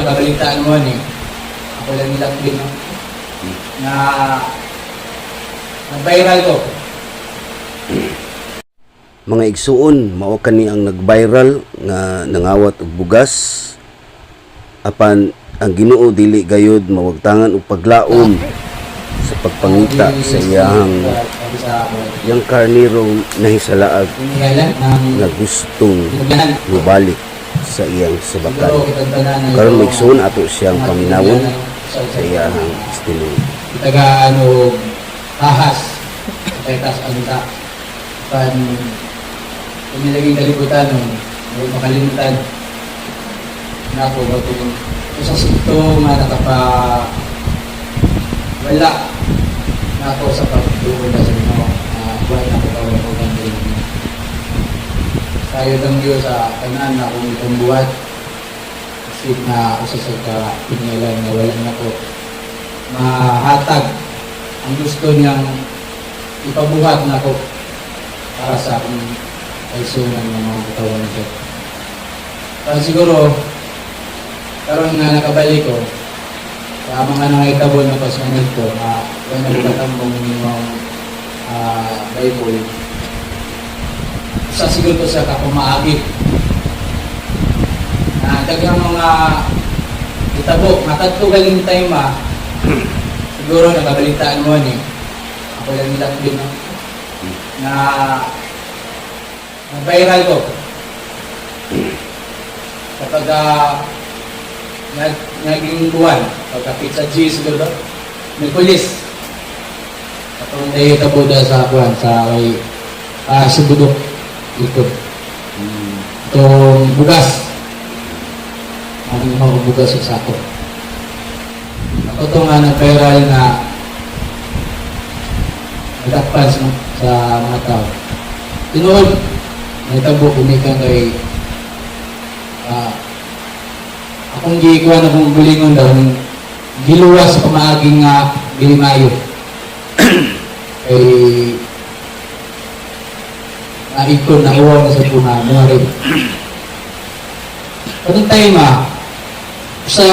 nakabalitaan mo ni. Ako lang nilang din, no? Na nag-viral ko. Mga igsuon, mao kani ang nag-viral nga nangawat og bugas apan ang Ginoo dili gayud mawagtangan og paglaom sa pagpangita sa iyang karniro nahisalaag nga gustong mubalik sa iyang subakan. Karon maigsuon ato siyang paminawon sa iyang estilo. Itaga ahas, kaitas anta pan nilaging kalibutan o makalimutan na ako batong isang sikto nga nakapa wala na ako sa pagtuon na sa mga buhay na kawal ko ganyan tayo lang yun sa kanan na kung itong buhat kasi na usa sa pinyalan na wala na ko mahatag ang gusto niyang ipabuhat na ko para sa akong kaisunan ng mga katawan ko. Pero siguro, karon nga nakabalik ko, sa mga nangitabo na pasunod ko, kung nagtatambong yung Bible, sa siguro ko sa kapumaagit. Dagang mga itabo, makadto galing time siguro nakabalitaan mo ni, ako lang nilang din, no? Na nag-viral ko kapag naging buwan pagkapit sa G siguro may pulis kapag tayo tabuda sa buwan sa subudok likod itong bugas ang mga bugas sa sako ako ito nga nag-viral na nagtakpan sa mga tao tinuod nagtabo kumikan kay akong gikuha na kong bulingon daw giluwas sa pamaaging Bilimayo kay naikon na iwan na sa puna mga rin kanong time sa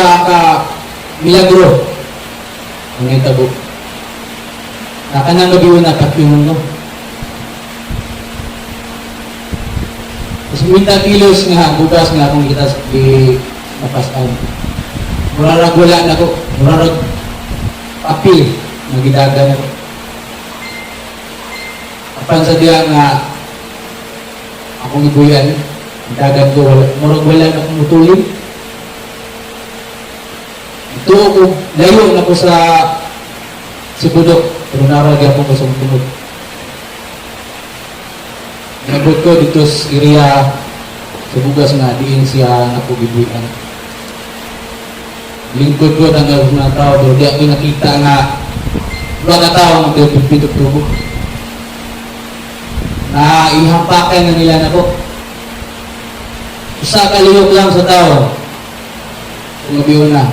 milagro ang nagtabo nakanang gabi na kapimong no. Mas minta kilos nga bugas nga akong kita di napastan. Murarag wala na ko, murarag apil na gidagan ako. Apan sa diya nga akong ibuyan, dagan ko murag wala na akong mutulin. Ito ako, layo na ko sa Sibudok, pero narag ako ko sa mutunod. Nabot ko dito sa area sa bugas nga diin siya nakugibuyan. Lingkod ko tanggal ng tao pero di ako nakita nga mga tao ang pipitok tubo. Na ihampakan na nila na ko. Isa kalihok lang sa tao. Tumabiyo na.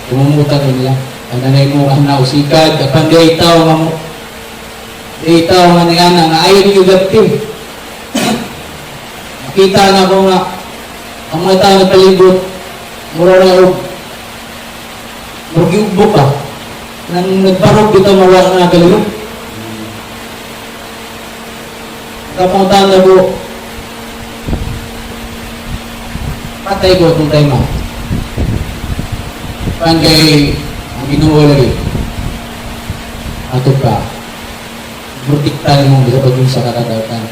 Tumumutan ko nila. Ang nanay mo ang nausikad. Kapag di tao nga mo. Itaw nga ni Ana nga ayaw niyo gapti. Nakita na ko nga ang mga tao na palibot mura na og mag-iubok ka nang nagparog dito mawala na kalilog. Kapuntahan na ko patay ko itong time pan kay ang Ginoo lagi ato ka protektahan mo sa paging sa kakadautan.